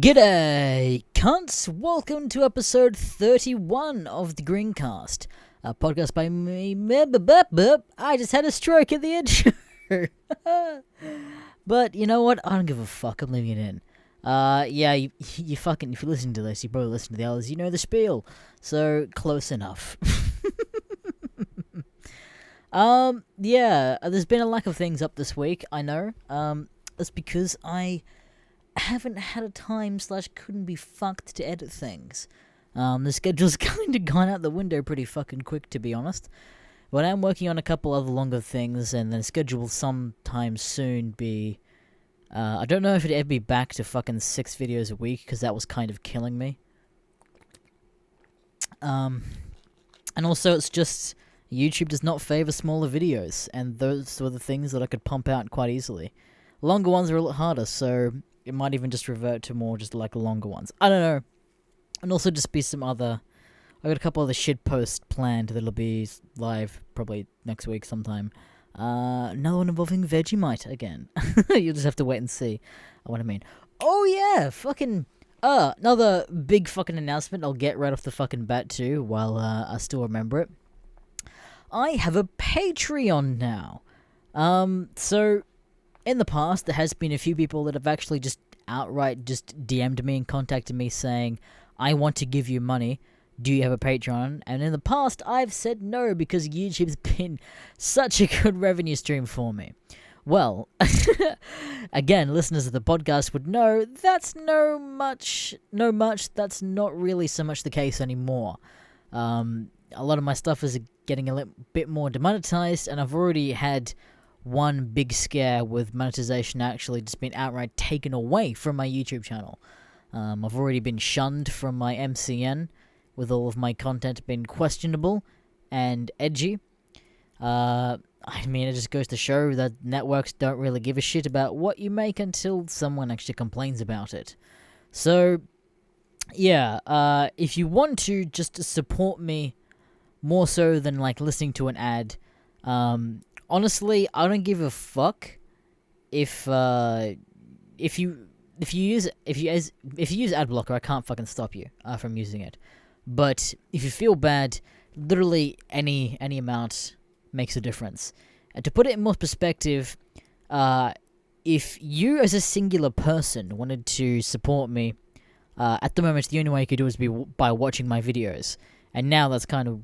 G'day, cunts! Welcome to episode 31 of the GreenCast, a podcast by me. I just had a stroke at the intro. But you know what? I don't give a fuck. I'm leaving it in. You fucking, if you're listening to this, you probably listen to the others, you know the spiel. So, close enough. There's been a lack of things up this week, I know. That's because I haven't had a time / couldn't be fucked to edit things. The schedule's kind of gone out the window pretty fucking quick, to be honest. But I'm working on a couple other longer things, and the schedule will sometime soon be... I don't know if it'd ever be back to fucking 6 videos a week, because that was kind of killing me. And also, it's just... YouTube does not favor smaller videos, and those were the things that I could pump out quite easily. Longer ones are a lot harder, so it might even just revert to more just like longer ones. I don't know. And also just be some other... I got a couple other shit posts planned that'll be live probably next week sometime. Another one involving Vegemite again. You'll just have to wait and see what I mean. Oh yeah, fucking... another big fucking announcement I'll get right off the fucking bat too, while I still remember it. I have a Patreon now. So... in the past, there has been a few people that have actually just outright just DM'd me and contacted me saying, I want to give you money. Do you have a Patreon? And in the past, I've said no because YouTube's been such a good revenue stream for me. Well, again, listeners of the podcast would know that's that's not really so much the case anymore. A lot of my stuff is getting a bit more demonetized, and I've already had one big scare with monetization actually just been outright taken away from my YouTube channel. I've already been shunned from my MCN, with all of my content being questionable and edgy. I mean, it just goes to show that networks don't really give a shit about what you make until someone actually complains about it. So, yeah, if you want to just support me more so than like listening to an ad, honestly, I don't give a fuck if you use AdBlocker. I can't fucking stop you from using it. But if you feel bad, literally any amount makes a difference. And to put it in more perspective, if you as a singular person wanted to support me, at the moment the only way you could do is by watching my videos. And now that's kind of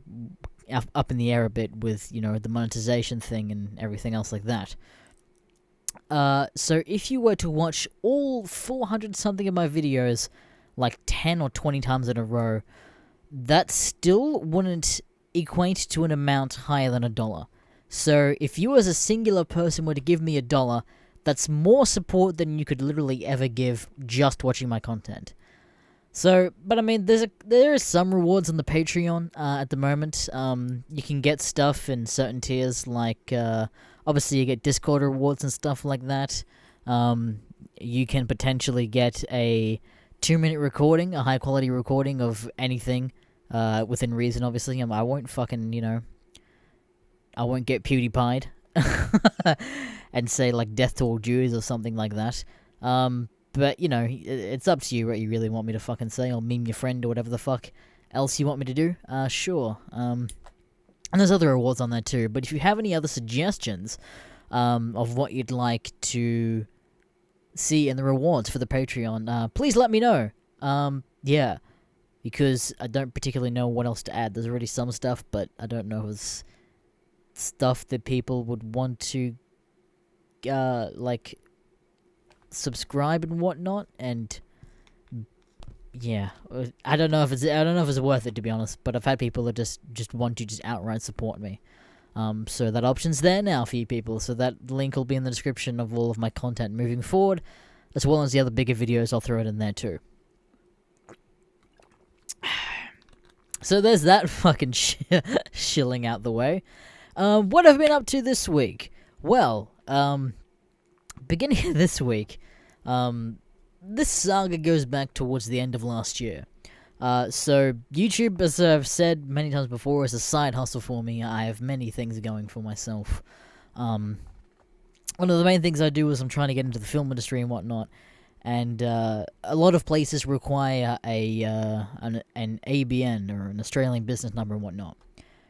up in the air a bit with, you know, the monetization thing and everything else like that. So if you were to watch all 400 something of my videos like 10 or 20 times in a row, that still wouldn't equate to an amount higher than $1. So if you as a singular person were to give me $1, that's more support than you could literally ever give just watching my content. So, but I mean, there is some rewards on the Patreon at the moment. You can get stuff in certain tiers, like obviously you get Discord rewards and stuff like that. You can potentially get a 2-minute recording, a high quality recording of anything within reason. Obviously, I won't fucking I won't get PewDiePied and say like "Death to all Jews" or something like that. But, it's up to you what you really want me to fucking say, or meme your friend, or whatever the fuck else you want me to do. Sure. And there's other rewards on there too, but if you have any other suggestions of what you'd like to see in the rewards for the Patreon, please let me know. Yeah, because I don't particularly know what else to add. There's already some stuff, but I don't know if it's stuff that people would want to, subscribe and whatnot, and yeah, I don't know if it's worth it, to be honest. But I've had people that just want to just outright support me. So that option's there now for you people. So that link will be in the description of all of my content moving forward, as well as the other bigger videos. I'll throw it in there too. So there's that fucking shilling out the way. What have I been up to this week? Well, beginning of this week, this saga goes back towards the end of last year. So YouTube, as I've said many times before, is a side hustle for me. I have many things going for myself. One of the main things I do is I'm trying to get into the film industry and whatnot. And a lot of places require an ABN, or an Australian business number and whatnot.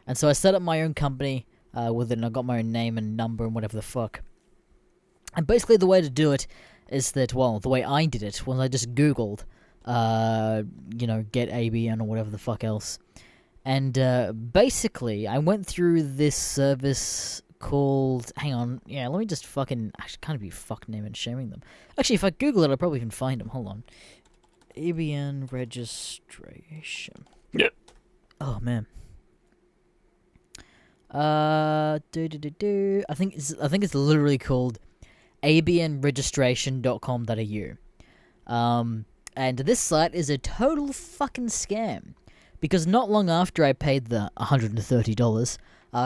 And so I set up my own company with it, and I got my own name and number and whatever the fuck. And basically the way to do it is that, well, the way I did it was I just Googled, get ABN or whatever the fuck else. And basically I went through this service called... Hang on. Yeah, let me just fucking... I can't be fucking name and shaming them. Actually, if I Google it, I'll probably even find them. Hold on. ABN registration. Yep. Oh, man. I think it's literally called abnregistration.com.au. And this site is a total fucking scam. Because not long after I paid the $130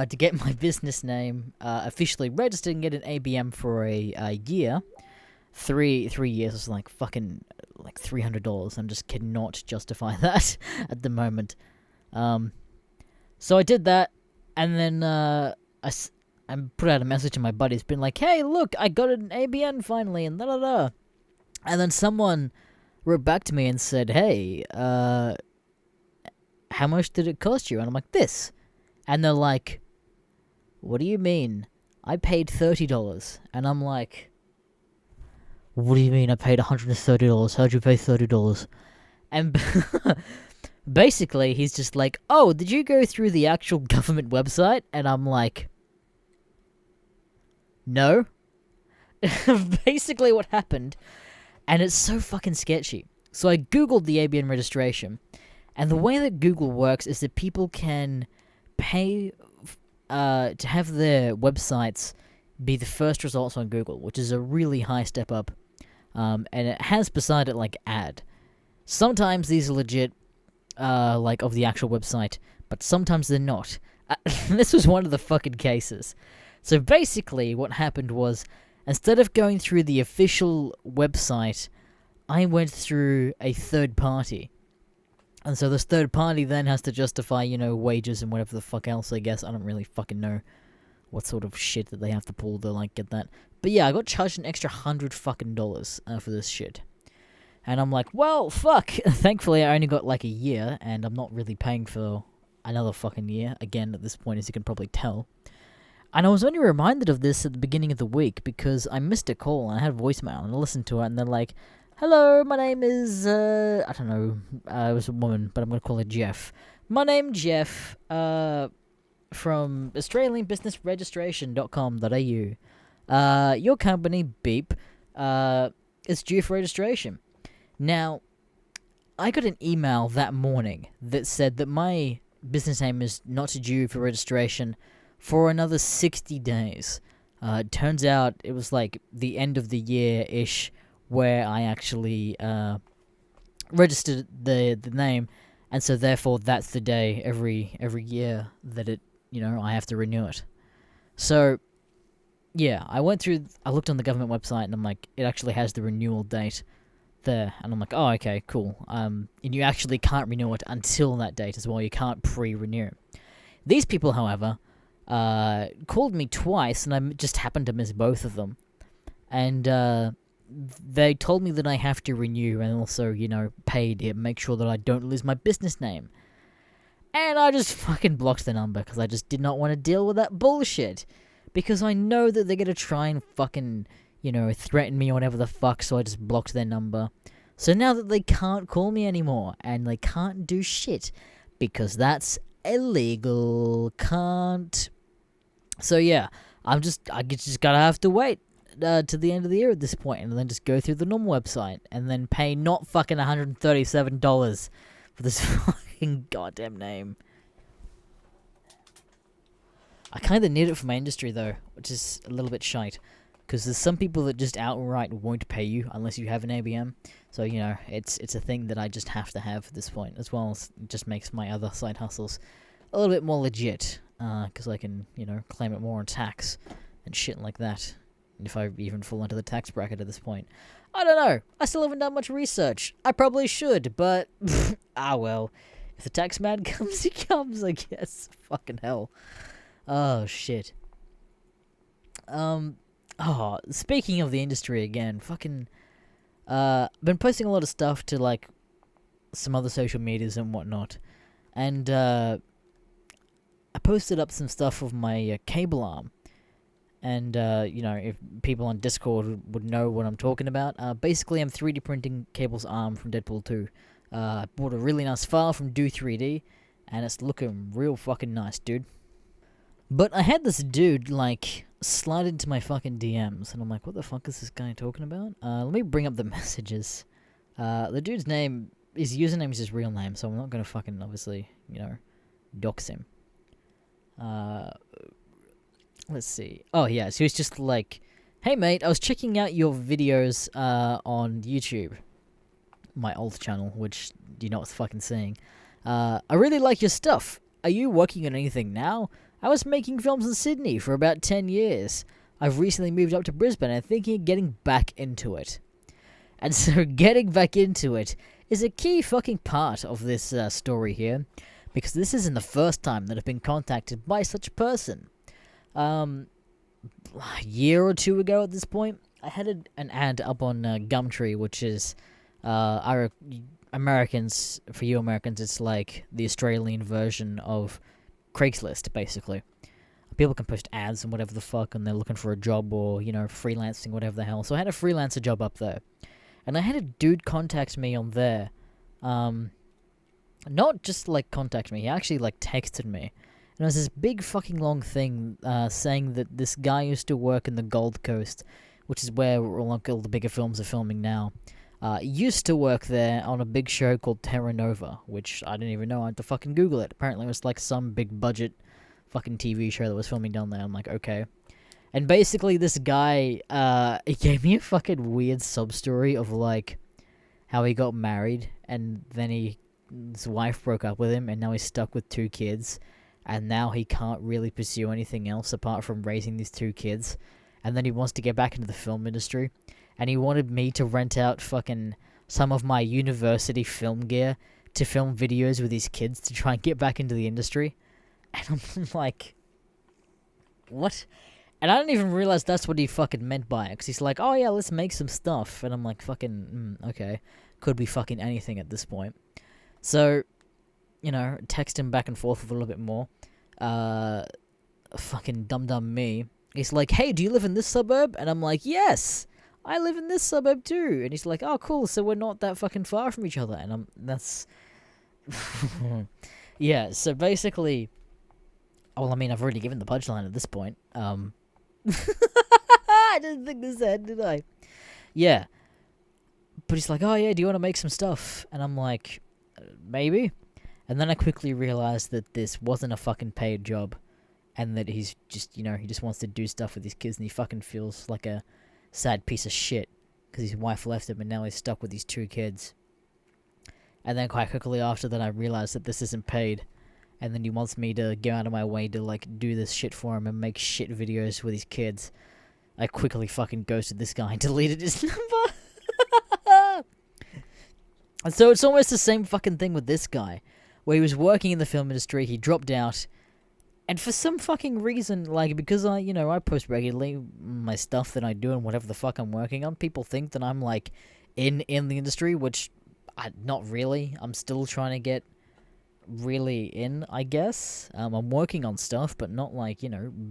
to get my business name officially registered and get an ABM for a year, 3 years was like fucking like $300. I just cannot justify that at the moment. So I did that, and then I put out a message to my buddies, been like, "Hey, look, I got an ABN finally," and da. And then someone wrote back to me and said, "Hey, how much did it cost you?" And I'm like, "This." And they're like, "What do you mean? I paid $30. And I'm like, "What do you mean I paid $130? How'd you pay $30? And basically, he's just like, "Oh, did you go through the actual government website?" And I'm like, "No." Basically what happened, and it's so fucking sketchy. So I Googled the ABN registration, and the way that Google works is that people can pay to have their websites be the first results on Google, which is a really high step up. And it has beside it like ad. Sometimes these are legit, like of the actual website, but sometimes they're not. This was one of the fucking cases. So basically what happened was, instead of going through the official website, I went through a third party. And so this third party then has to justify, wages and whatever the fuck else, I guess. I don't really fucking know what sort of shit that they have to pull to, get that. But yeah, I got charged an extra $100 fucking for this shit. And I'm like, well, fuck. Thankfully, I only got a year, and I'm not really paying for another fucking year. Again, at this point, as you can probably tell. And I was only reminded of this at the beginning of the week, because I missed a call, and I had a voicemail, and I listened to it, and they're like, "Hello, my name is, I don't know, it was a woman, but I'm going to call her Jeff. My name's Jeff, from AustralianBusinessRegistration.com.au. Your company, beep, is due for registration." Now, I got an email that morning that said that my business name is not due for registration for another 60 days. It turns out it was the end of the year-ish, where I actually registered the name, and so therefore that's the day every year that it, I have to renew it. So yeah, I looked on the government website, and I'm like, it actually has the renewal date there, and I'm like, oh, okay, cool. And you actually can't renew it until that date as well. You can't pre-renew. These people, however, called me twice, and I just happened to miss both of them. And they told me that I have to renew and also, pay to make sure that I don't lose my business name. And I just fucking blocked the number because I just did not want to deal with that bullshit. Because I know that they're going to try and fucking, threaten me or whatever the fuck, so I just blocked their number. So now that they can't call me anymore, and they can't do shit, because that's illegal, can't. So yeah, I just gotta have to wait to the end of the year at this point, and then just go through the normal website, and then pay not fucking $137 for this fucking goddamn name. I kind of need it for my industry though, which is a little bit shite, because there's some people that just outright won't pay you unless you have an ABM. So it's a thing that I just have to have at this point, as well as it just makes my other side hustles a little bit more legit, because I can claim it more on tax and shit like that. If I even fall into the tax bracket at this point. I don't know. I still haven't done much research. I probably should, but well. If the tax man comes, he comes, I guess. Fucking hell. Oh, shit. Speaking of the industry again, fucking... been posting a lot of stuff to, like, some other social medias and whatnot. And, I posted up some stuff of my cable arm. And, if people on Discord would know what I'm talking about. Basically, I'm 3D printing Cable's arm from Deadpool 2. I bought a really nice file from Do 3D, and it's looking real fucking nice, dude. But I had this dude, like, slide into my fucking DMs, and I'm like, what the fuck is this guy talking about? Let me bring up the messages. The dude's name, his username is his real name, so I'm not gonna fucking, obviously, dox him. Let's see. Oh, yeah, so he's just like, hey, mate, I was checking out your videos on YouTube. My old channel, which you know what's fucking saying. I really like your stuff. Are you working on anything now? I was making films in Sydney for about 10 years. I've recently moved up to Brisbane and thinking of getting back into it. And so getting back into it is a key fucking part of this story here, because this isn't the first time that I've been contacted by such a person. A year or two ago at this point, I had an ad up on Gumtree, which is Americans, for you Americans, it's like the Australian version of Craigslist, basically. People can post ads and whatever the fuck, and they're looking for a job or, freelancing, whatever the hell. So I had a freelancer job up there. And I had a dude contact me on there. Not just, like, contact me. He actually, like, texted me. And it was this big fucking long thing saying that this guy used to work in the Gold Coast, which is where all the bigger films are filming now. Used to work there on a big show called Terra Nova, which I didn't even know. I had to fucking Google it. Apparently it was like some big budget fucking TV show that was filming down there. I'm like, okay. And basically this guy, he gave me a fucking weird sub-story of, like, how he got married, and then his wife broke up with him, and now he's stuck with 2 kids, and now he can't really pursue anything else apart from raising these 2 kids, and then he wants to get back into the film industry, and he wanted me to rent out fucking some of my university film gear to film videos with his kids to try and get back into the industry. And I'm like, what? And I didn't even realize that's what he fucking meant by it, because he's like, oh yeah, let's make some stuff. And I'm like, fucking, okay. Could be fucking anything at this point. So, text him back and forth a little bit more. Fucking dumb me. He's like, hey, do you live in this suburb? And I'm like, yes, I live in this suburb too. And he's like, oh, cool, so we're not that fucking far from each other. And that's... yeah, so basically... Well, I mean, I've already given the punchline at this point. I didn't think this ahead, did I? Yeah. But he's like, oh yeah, do you want to make some stuff? And I'm like, maybe. And then I quickly realized that this wasn't a fucking paid job. And that he's just, he just wants to do stuff with his kids, and he fucking feels like a sad piece of shit. Because his wife left him, and now he's stuck with these 2 kids. And then quite quickly after that, I realized that this isn't paid. And then he wants me to go out of my way to, like, do this shit for him and make shit videos with his kids. I quickly fucking ghosted this guy and deleted his number. And so it's almost the same fucking thing with this guy, where he was working in the film industry, he dropped out, and for some fucking reason, like, because I post regularly my stuff that I do and whatever the fuck I'm working on, people think that I'm, like, in the industry, which not really. I'm still trying to get really in, I guess. I'm working on stuff, but not like,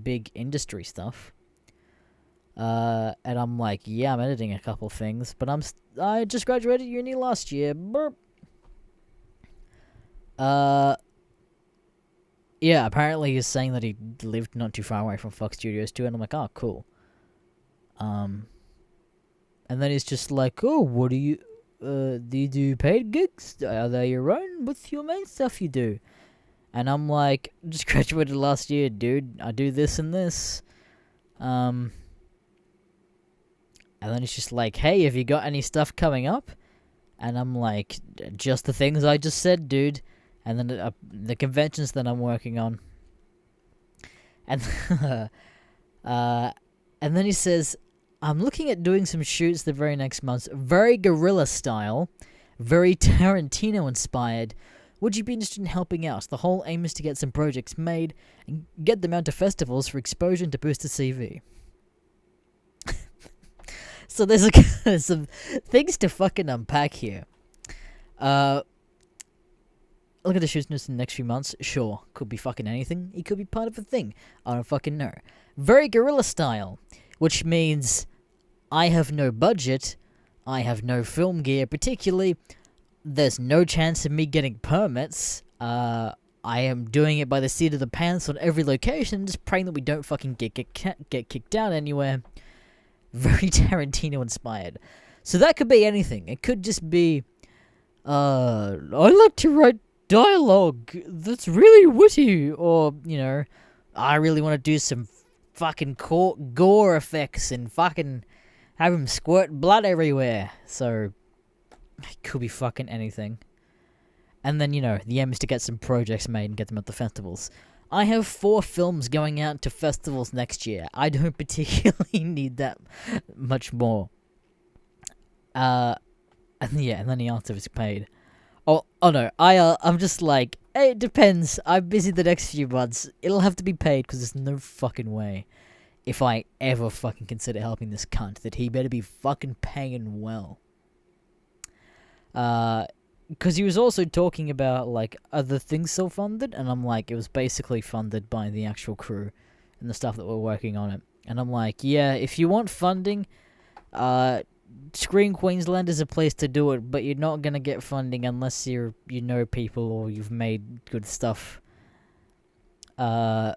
big industry stuff. And I'm like, yeah, I'm editing a couple things, but I just graduated uni last year. Burp. Yeah, apparently he's saying that he lived not too far away from Fox Studios too, and I'm like, oh, cool. And then he's just like, oh, what do you do paid gigs? Are they your own? What's your main stuff you do? And I'm like, just graduated last year, dude. I do this and this. And then he's just like, hey, have you got any stuff coming up? And I'm like, just the things I just said, dude. And then the conventions that I'm working on. And and then he says, I'm looking at doing some shoots the very next month, very guerrilla style, very Tarantino inspired. Would you be interested in helping out? The whole aim is to get some projects made and get them out to festivals for exposure and to boost the CV. So there's some things to fucking unpack here. Look at the shoes news in the next few months. Sure, could be fucking anything. It could be part of a thing. I don't fucking know. Very guerrilla style, which means I have no budget. I have no film gear, particularly. There's no chance of me getting permits. I am doing it by the seat of the pants on every location, just praying that we don't fucking get kicked out anywhere. Very Tarantino inspired. So that could be anything. It could just be, I like to write dialogue that's really witty, or, you know, I really want to do some fucking gore effects and fucking have him squirt blood everywhere. So it could be fucking anything. And then, you know, the aim is to get some projects made and get them at the festivals. I have 4 films going out to festivals next year. I don't particularly need that much more. And then the answer is paid. Oh no, I'm just like, hey, it depends. I'm busy the next few months. It'll have to be paid, because there's no fucking way, if I ever fucking consider helping this cunt, that he better be fucking paying well. Because he was also talking about, like, other things self-funded, and I'm like, it was basically funded by the actual crew and the stuff that were working on it. And I'm like, yeah, if you want funding, Screen Queensland is a place to do it, but you're not gonna get funding unless you know people or you've made good stuff. And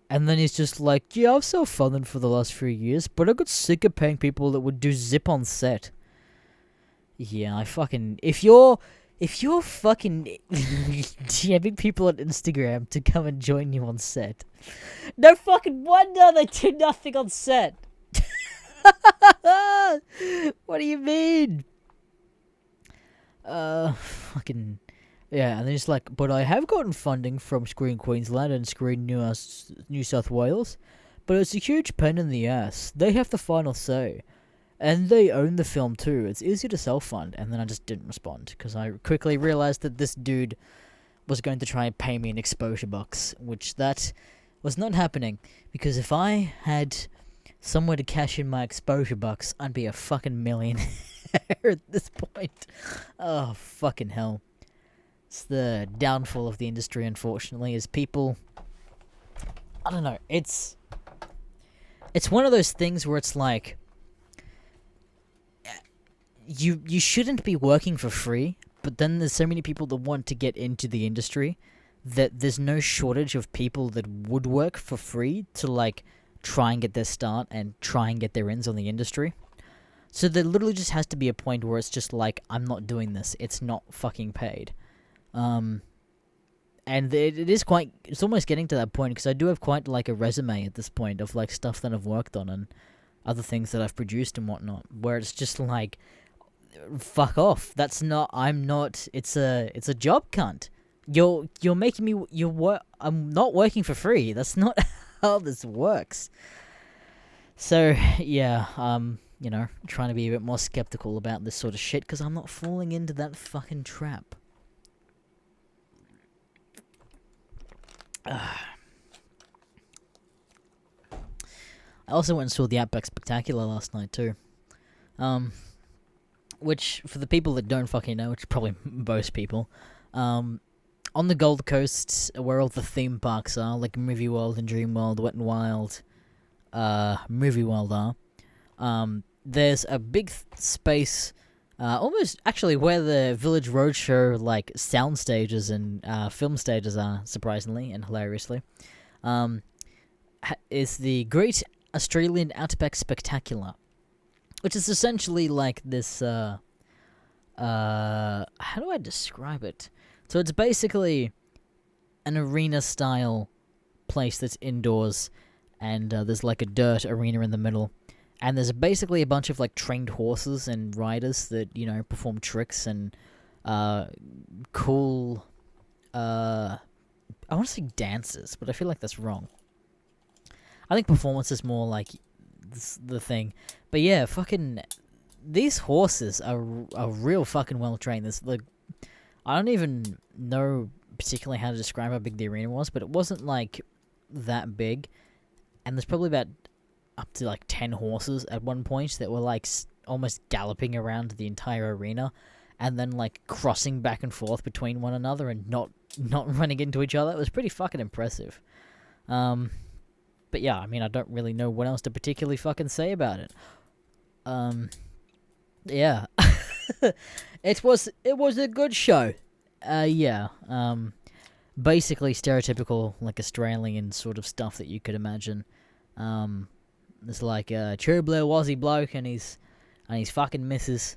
then he's just like, yeah, I've self-funded for the last few years, but I got sick of paying people that would do zip on set. Yeah, I fucking... If you're fucking DMing people on Instagram to come and join you on set, no fucking wonder they do nothing on set. What do you mean? Fucking... Yeah, and then it's like, but I have gotten funding from Screen Queensland and Screen New South Wales, but it's a huge pain in the ass. They have the final say. And they own the film too. It's easy to self-fund. And then I just didn't respond, because I quickly realized that this dude was going to try and pay me an exposure box, which that was not happening. Because if I had somewhere to cash in my exposure bucks, I'd be a fucking millionaire at this point. Oh, fucking hell. It's the downfall of the industry, unfortunately, is people... I don't know, it's one of those things where it's like... You shouldn't be working for free, but then there's so many people that want to get into the industry that there's no shortage of people that would work for free to, like, try and get their start and try and get their ins on the industry. So there literally just has to be a point where it's just like, I'm not doing this, it's not fucking paid. And it's almost getting to that point, because I do have quite, like, a resume at this point of, like, stuff that I've worked on and other things that I've produced and whatnot, where it's just like, fuck off. I'm not, it's a job, cunt. You're making me, I'm not working for free. That's not how this works. So, yeah, you know, trying to be a bit more skeptical about this sort of shit, because I'm not falling into that fucking trap. I also went and saw the Outback Spectacular last night, too. Which, for the people that don't fucking know, which is probably most people, on the Gold Coast, where all the theme parks are, like Movie World and Dream World, Wet n Wild, Movie World are, there's a big space, almost, actually, where the Village Roadshow, like, sound stages and, film stages are, surprisingly and hilariously, is the Great Australian Outback Spectacular, which is essentially like this, how do I describe it? So it's basically an arena-style place that's indoors, and there's like a dirt arena in the middle, and there's basically a bunch of like trained horses and riders that, you know, perform tricks and cool, I want to say dances, but I feel like that's wrong. I think performance is more like the thing. But yeah, fucking, these horses are real fucking well trained. This, like, I don't even know particularly how to describe how big the arena was, but it wasn't like that big. And there's probably about up to like 10 horses at one point that were like almost galloping around the entire arena, and then like crossing back and forth between one another and not running into each other. It was pretty fucking impressive. But yeah, I mean, I don't really know what else to particularly fucking say about it. Yeah. It was a good show. Yeah. Basically stereotypical, like, Australian sort of stuff that you could imagine. It's like a true blue Aussie bloke and his fucking missus,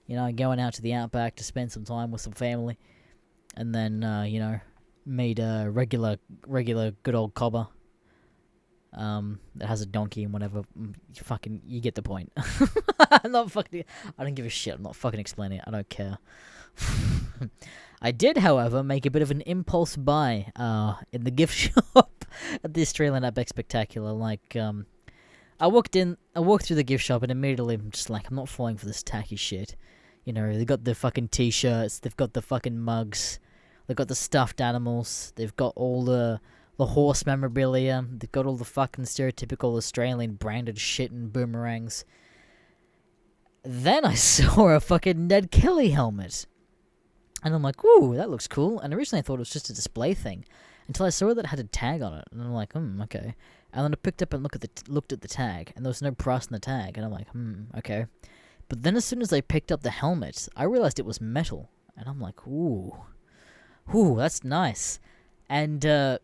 going out to the Outback to spend some time with some family. And then, meet a regular good old cobber. That has a donkey and whatever. You get the point. I don't give a shit. I'm not fucking explaining it. I don't care. I did, however, make a bit of an impulse buy, in the gift shop at the Australian Outback Spectacular. Like, I walked through the gift shop and immediately I'm just like, I'm not falling for this tacky shit. They've got the fucking t-shirts, they've got the fucking mugs, they've got the stuffed animals, they've got all the horse memorabilia, they've got all the fucking stereotypical Australian branded shit and boomerangs. Then I saw a fucking Ned Kelly helmet. And I'm like, ooh, that looks cool. And originally I thought it was just a display thing, until I saw that it had a tag on it. And I'm like, okay. And then I picked up and looked at the tag, and there was no price on the tag. And I'm like, okay. But then as soon as I picked up the helmet, I realized it was metal. And I'm like, ooh, that's nice. And then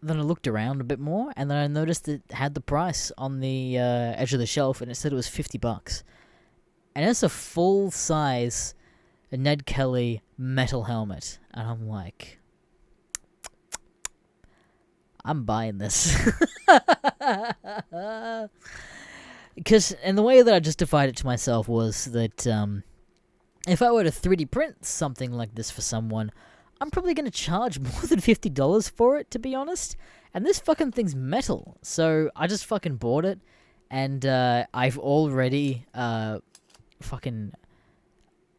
I looked around a bit more, and then I noticed it had the price on the edge of the shelf, and it said it was $50. And it's a full-size Ned Kelly metal helmet. And I'm like, I'm buying this. And the way that I justified it to myself was that if I were to 3D print something like this for someone, I'm probably going to charge more than $50 for it, to be honest. And this fucking thing's metal. So I just fucking bought it. And I've already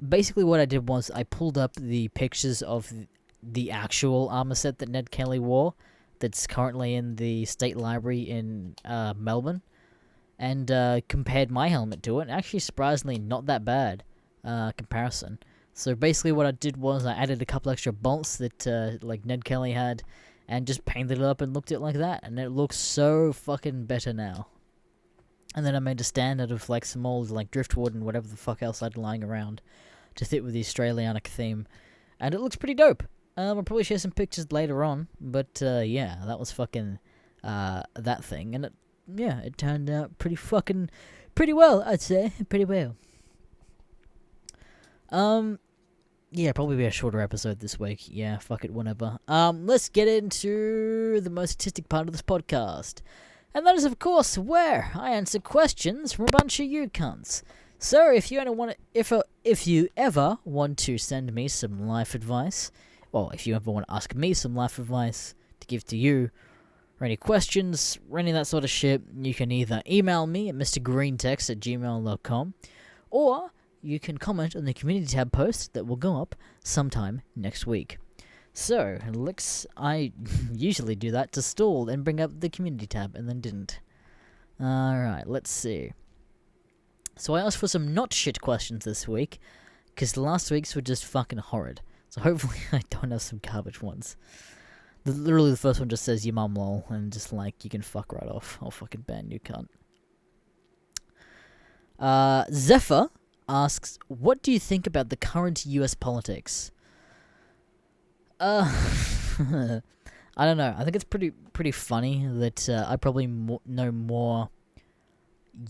basically what I did was I pulled up the pictures of the actual armor set that Ned Kelly wore that's currently in the State Library in Melbourne, and compared my helmet to it. Actually, surprisingly, not that bad comparison. So basically what I did was I added a couple extra bolts that like Ned Kelly had, and just painted it up and looked at it like that, and it looks so fucking better now. And then I made a stand out of like some old like driftwood and whatever the fuck else I had lying around to fit with the Australianic theme, and it looks pretty dope. I'll probably share some pictures later on, but yeah, that was fucking that thing, and it turned out pretty well, I'd say, pretty well. Yeah, probably be a shorter episode this week. Yeah, fuck it, whatever. Let's get into the most artistic part of this podcast. And that is, of course, where I answer questions from a bunch of you cunts. So, if you ever want to send me some life advice, well, if you ever want to ask me some life advice to give to you, or any questions, or any of that sort of shit, you can either email me at mrgreentext@gmail.com, or you can comment on the community tab post that will go up sometime next week. So, I usually do that to stall and bring up the community tab, and then didn't. Alright, let's see. So I asked for some not shit questions this week, because last week's were just fucking horrid. So hopefully I don't have some garbage ones. Literally the first one just says, your mum lol, and just like, you can fuck right off. I'll fucking ban you, cunt. Zephyr asks, what do you think about the current US politics? I don't know. I think it's pretty funny that I probably know more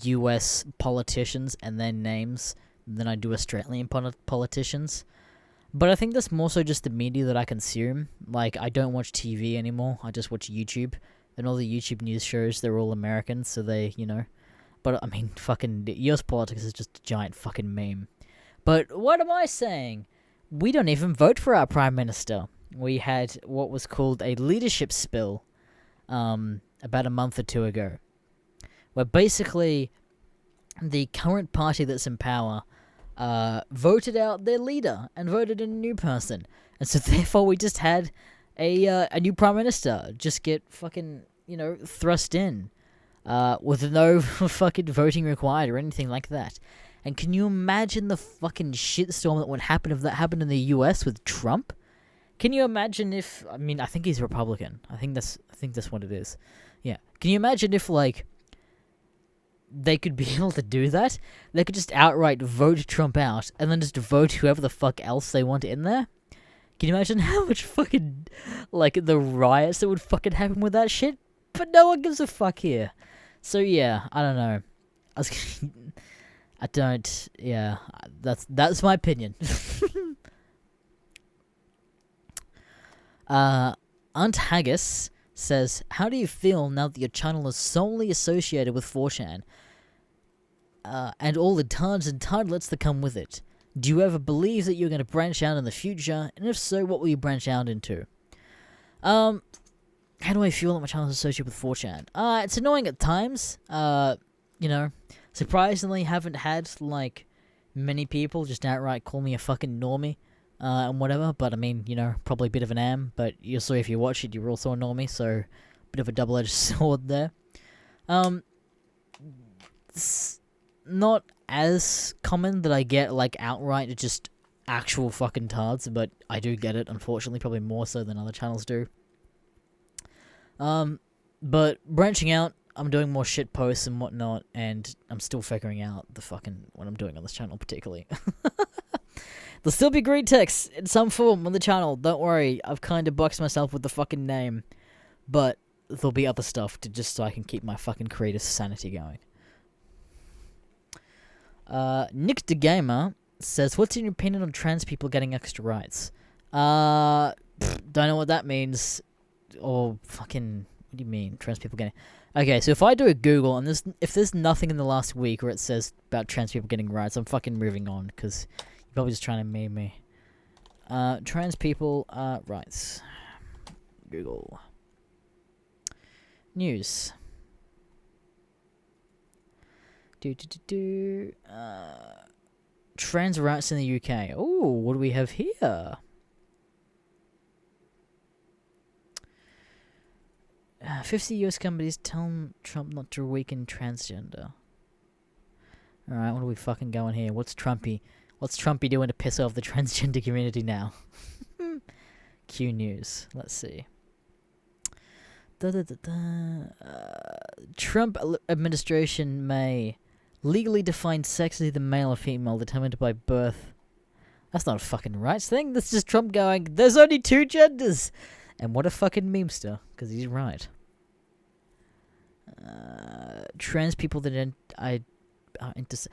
US politicians and their names than I do Australian politicians. But I think that's more so just the media that I consume. Like, I don't watch TV anymore. I just watch YouTube. And all the YouTube news shows, they're all American, so they, But, I mean, fucking US politics is just a giant fucking meme. But what am I saying? We don't even vote for our Prime Minister. We had what was called a leadership spill about a month or two ago, where basically the current party that's in power voted out their leader and voted in a new person. And so therefore we just had a new Prime Minister just get fucking, thrust in. with no fucking voting required or anything like that. And can you imagine the fucking shitstorm that would happen if that happened in the US with Trump? Can you imagine if... I mean, I think he's Republican. I think that's what it is. Yeah. Can you imagine if, like, they could be able to do that? They could just outright vote Trump out, and then just vote whoever the fuck else they want in there? Can you imagine how much fucking, like, the riots that would fucking happen with that shit? But no one gives a fuck here. So, yeah, I don't know. Yeah, that's my opinion. Aunt Haggis says, how do you feel now that your channel is solely associated with 4chan? And all the tards and tardlets that come with it? Do you ever believe that you're going to branch out in the future? And if so, what will you branch out into? How do I feel that my channel is associated with 4chan? It's annoying at times. You know, surprisingly haven't had, like, many people just outright call me a fucking normie. And whatever, but I mean, you know, probably a bit of an am, but so if you watch it, you're also a normie, so bit of a double-edged sword there. It's not as common that I get, like, outright just actual fucking tards, but I do get it, unfortunately, probably more so than other channels do. But branching out, I'm doing more shit posts and whatnot, and I'm still figuring out the fucking what I'm doing on this channel, particularly. There'll still be green text in some form on the channel, don't worry. I've kind of boxed myself with the fucking name. But there'll be other stuff to just so I can keep my fucking creative sanity going. Nick the Gamer says, what's your opinion on trans people getting extra rights? Don't know what that means. Or fucking, what do you mean, trans people getting... Okay, so if I do a Google, and if there's nothing in the last week where it says about trans people getting rights, I'm fucking moving on, because... Probably just trying to meme me. Trans people, rights. Google. News. Trans rights in the UK. Oh, what do we have here? 50 US companies tell Trump not to weaken transgender. Alright, what are we fucking going here? What's Trumpy doing to piss off the transgender community now? Q News. Let's see. Trump administration may legally define sex as either male or female determined by birth. That's not a fucking rights thing. That's just Trump going, there's only two genders. And what a fucking memester, because he's right. Trans people that are intersex.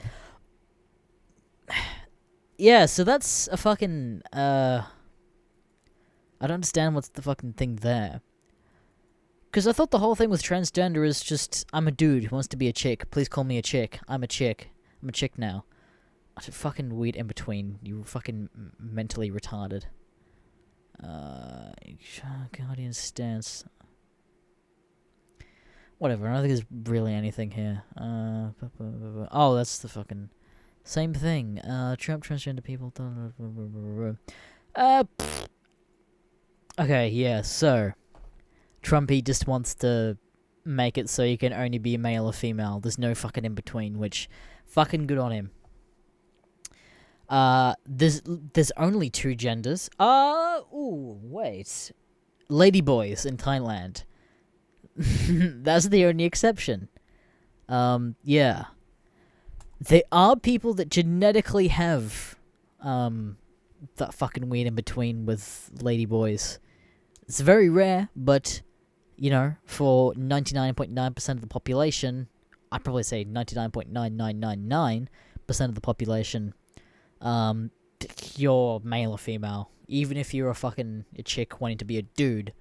Yeah, so that's a fucking, I don't understand what's the fucking thing there. Because I thought the whole thing with transgender is just, I'm a dude who wants to be a chick. Please call me a chick. I'm a chick. I'm a chick now. I should fucking weed in between. You fucking mentally retarded. Guardian stance. Whatever, I don't think there's really anything here. Oh, that's the fucking... Same thing. Trump transgender people. Okay, yeah, so Trumpy just wants to make it so you can only be male or female. There's no fucking in between, which fucking good on him. There's only two genders. Wait. Ladyboys in Thailand. That's the only exception. Yeah. There are people that genetically have that fucking weird in between with ladyboys. It's very rare, but, you know, for 99.9% of the population, I'd probably say 99.9999% of the population, you're male or female. Even if you're a chick wanting to be a dude,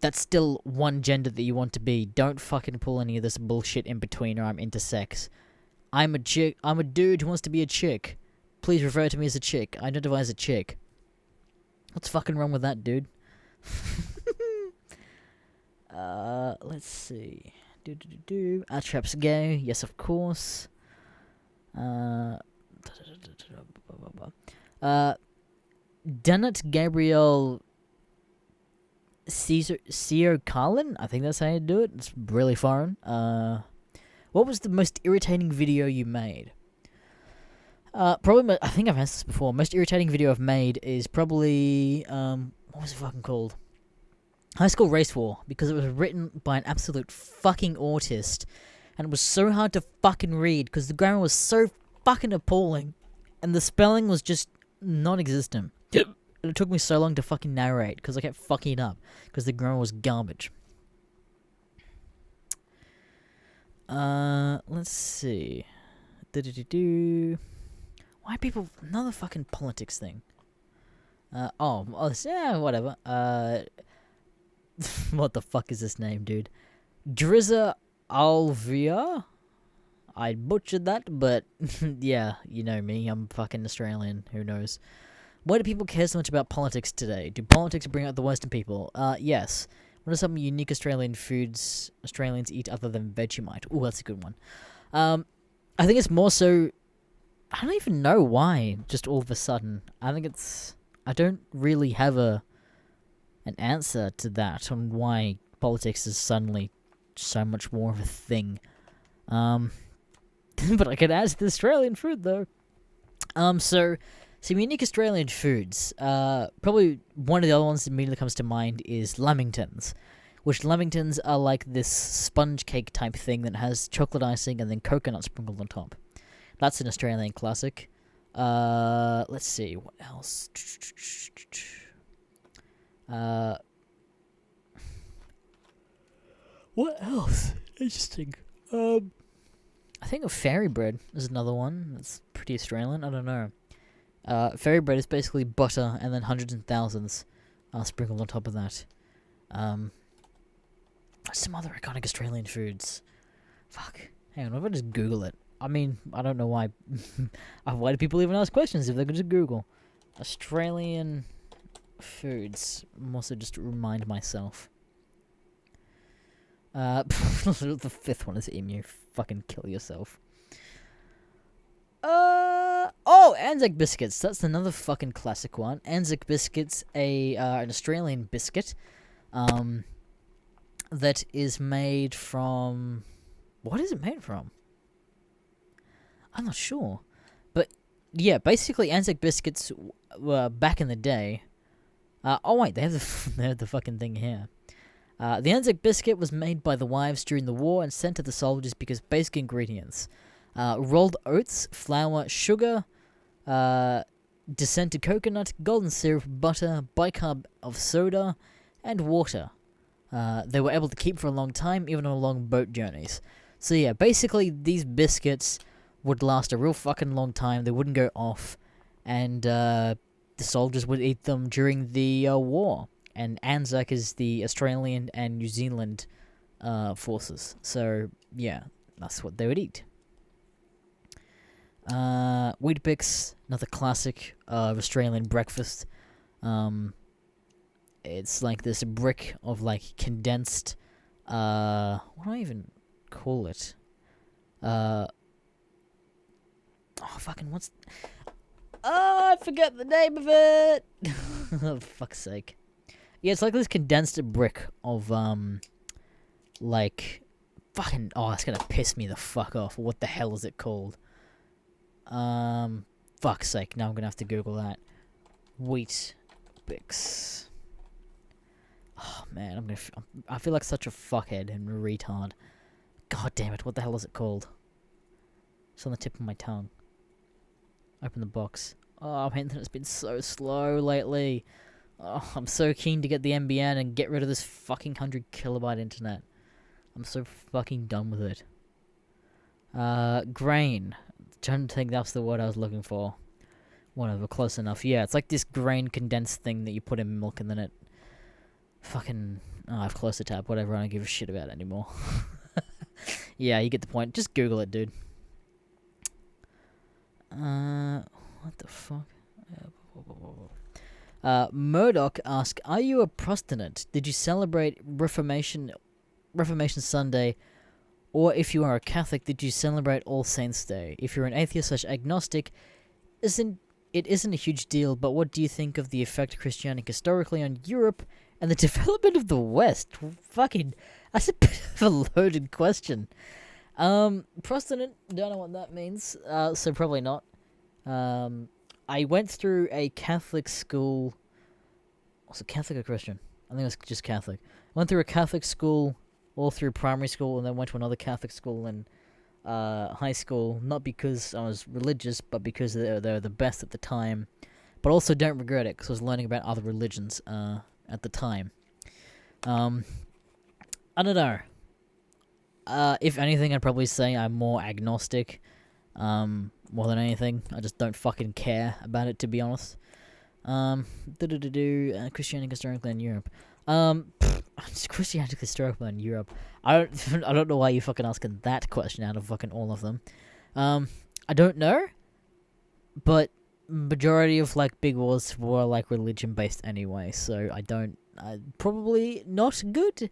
that's still one gender that you want to be. Don't fucking pull any of this bullshit in between or I'm intersex. I'm a dude who wants to be a chick. Please refer to me as a chick. I identify as a chick. What's fucking wrong with that, dude? Let's see. Are traps gay? Yes, of course. Dennett Gabriel Caesar Carlin? I think that's how you do it. It's really foreign. What was the most irritating video you made? Probably, I think I've asked this before. Most irritating video I've made is probably, what was it fucking called? High School Race War, because it was written by an absolute fucking autist, and it was so hard to fucking read, because the grammar was so fucking appalling, and the spelling was just non-existent. Yep. And it took me so long to fucking narrate, because I kept fucking it up, because the grammar was garbage. Let's see. Why people... Another fucking politics thing. Yeah, whatever. What the fuck is this name, dude? Drizza Alvia? I butchered that, but yeah, you know me. I'm fucking Australian. Who knows? Why do people care so much about politics today? Do politics bring out the worst in people? Yes. What are some unique Australian foods Australians eat other than Vegemite? Ooh, that's a good one. I think it's more so... I don't even know why, just all of a sudden. I think it's... I don't really have an answer to that on why politics is suddenly so much more of a thing. But I could add to the Australian food, though. So, some unique Australian foods. Probably one of the other ones that immediately comes to mind is lamingtons. Which lamingtons are like this sponge cake type thing that has chocolate icing and then coconut sprinkled on top. That's an Australian classic. Let's see, what else? What else? Interesting. I think of fairy bread is another one that's pretty Australian. I don't know. Fairy bread is basically butter and then hundreds and thousands sprinkled on top of that. Some other iconic Australian foods. Fuck. Hang on, what if I just Google it? I mean, I don't know why. Why do people even ask questions if they could just Google Australian foods? I'm also just to remind myself. The fifth one is emu. Fucking kill yourself. Anzac biscuits. That's another fucking classic one. Anzac biscuits, an Australian biscuit, that is made from... What is it made from? I'm not sure. But, yeah, basically Anzac biscuits were back in the day. Wait, they have the fucking thing here. The Anzac biscuit was made by the wives during the war and sent to the soldiers because basic ingredients. Rolled oats, flour, sugar, descended coconut, golden syrup, butter, bicarb of soda, and water. They were able to keep for a long time, even on long boat journeys. So yeah, basically these biscuits would last a real fucking long time. They wouldn't go off, and the soldiers would eat them during the war. And Anzac is the Australian and New Zealand forces. So yeah, that's what they would eat. Weet-Bix, another classic of Australian breakfast. It's like this brick of like condensed, what do I even call it? I forget the name of it! Oh, fuck's sake. Yeah, it's like this condensed brick of, it's gonna piss me the fuck off. What the hell is it called? Fuck's sake, now I'm gonna have to Google that. Weet-Bix. Oh, man, I feel like such a fuckhead and a retard. God damn it, what the hell is it called? It's on the tip of my tongue. Open the box. Oh, my internet's been so slow lately. Oh, I'm so keen to get the NBN and get rid of this fucking 100 kilobyte internet. I'm so fucking done with it. Grain. Don't think that's the word I was looking for. Whatever, close enough. Yeah, it's like this grain condensed thing that you put in milk and then it... Fucking... Oh, I've closed the tab. Whatever, I don't give a shit about it anymore. Yeah, you get the point. Just Google it, dude. What the fuck? Murdoch asked, "Are you a Protestant? Did you celebrate Reformation Sunday? Or if you are a Catholic, did you celebrate All Saints Day? If you're an atheist/agnostic, it isn't a huge deal, but what do you think of the effect of Christianity historically on Europe And the development of the West. Fucking, that's a bit of a loaded question. Protestant, don't know what that means, so probably not. I went through a Catholic school. Was it Catholic or Christian? I think it was just Catholic. Went through a Catholic school all through primary school, and then went to another Catholic school in high school. Not because I was religious, but because they were the best at the time. But also don't regret it, because I was learning about other religions at the time. I don't know. If anything, I'd probably say I'm more agnostic. More than anything, I just don't fucking care about it, to be honest. Christianity historically in Europe. Christianity historically in Europe. I don't know why you're fucking asking that question out of fucking all of them. I don't know, but majority of like big wars were like religion based anyway, so probably not good.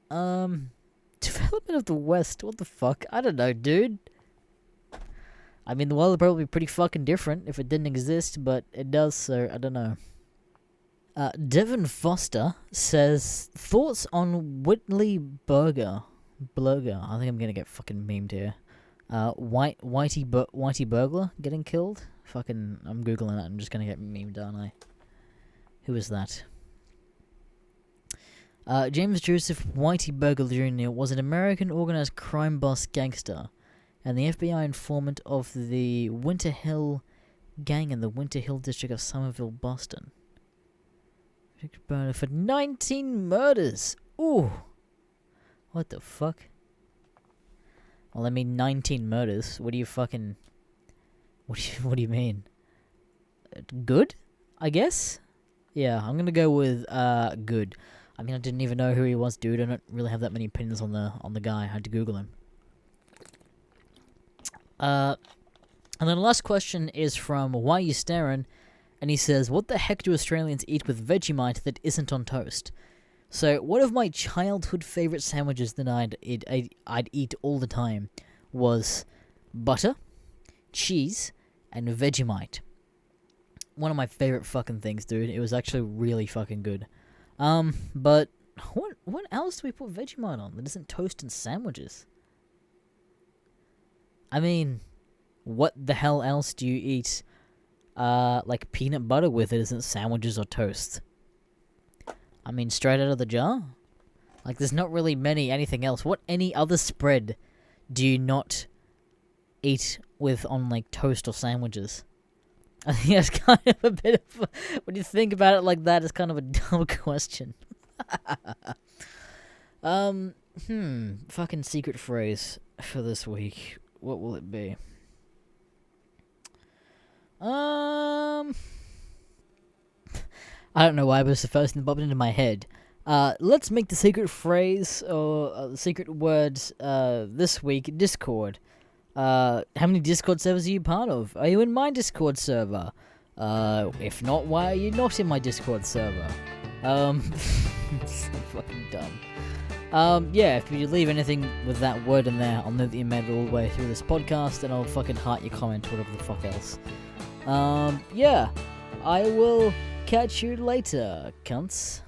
Development of the West, what the fuck? I don't know, dude. I mean, the world would probably be pretty fucking different if it didn't exist, but it does, so I don't know. Devin Foster says, thoughts on Whitley Burger. I think I'm gonna get fucking memed here. Whitey Burglar getting killed? Fucking, I'm googling that, I'm just gonna get memed, aren't I? Who is that? James Joseph Whitey Burglar Jr. was an American organized crime boss gangster and the FBI informant of the Winter Hill gang in the Winter Hill district of Somerville, Boston. For 19 murders! Ooh! What the fuck? Well, I mean 19 murders. What do you fucking... What do you mean? Good? I guess? Yeah, I'm gonna go with, good. I mean, I didn't even know who he was, dude. I don't really have that many opinions on the guy. I had to Google him. And then the last question is from Why You Staring? And he says, what the heck do Australians eat with Vegemite that isn't on toast? So, one of my childhood favourite sandwiches that I'd eat all the time was butter, cheese, and Vegemite. One of my favourite fucking things, dude. It was actually really fucking good. But what else do we put Vegemite on that isn't toast and sandwiches? I mean, what the hell else do you eat, like peanut butter with it isn't sandwiches or toast? I mean, straight out of the jar? Like, there's not really anything else. What any other spread do you not eat with on, like, toast or sandwiches? I think that's kind of a bit of... When you think about it like that, it's kind of a dumb question. Fucking secret phrase for this week. What will it be? I don't know why, but it's the first thing that popped into my head. Let's make the secret phrase, or the secret words, this week, Discord. How many Discord servers are you part of? Are you in my Discord server? If not, why are you not in my Discord server? It's so fucking dumb. Yeah, if you leave anything with that word in there, I'll know that you made it all the way through this podcast, and I'll fucking heart your comment, whatever the fuck else. Yeah, I will catch you later, cunts.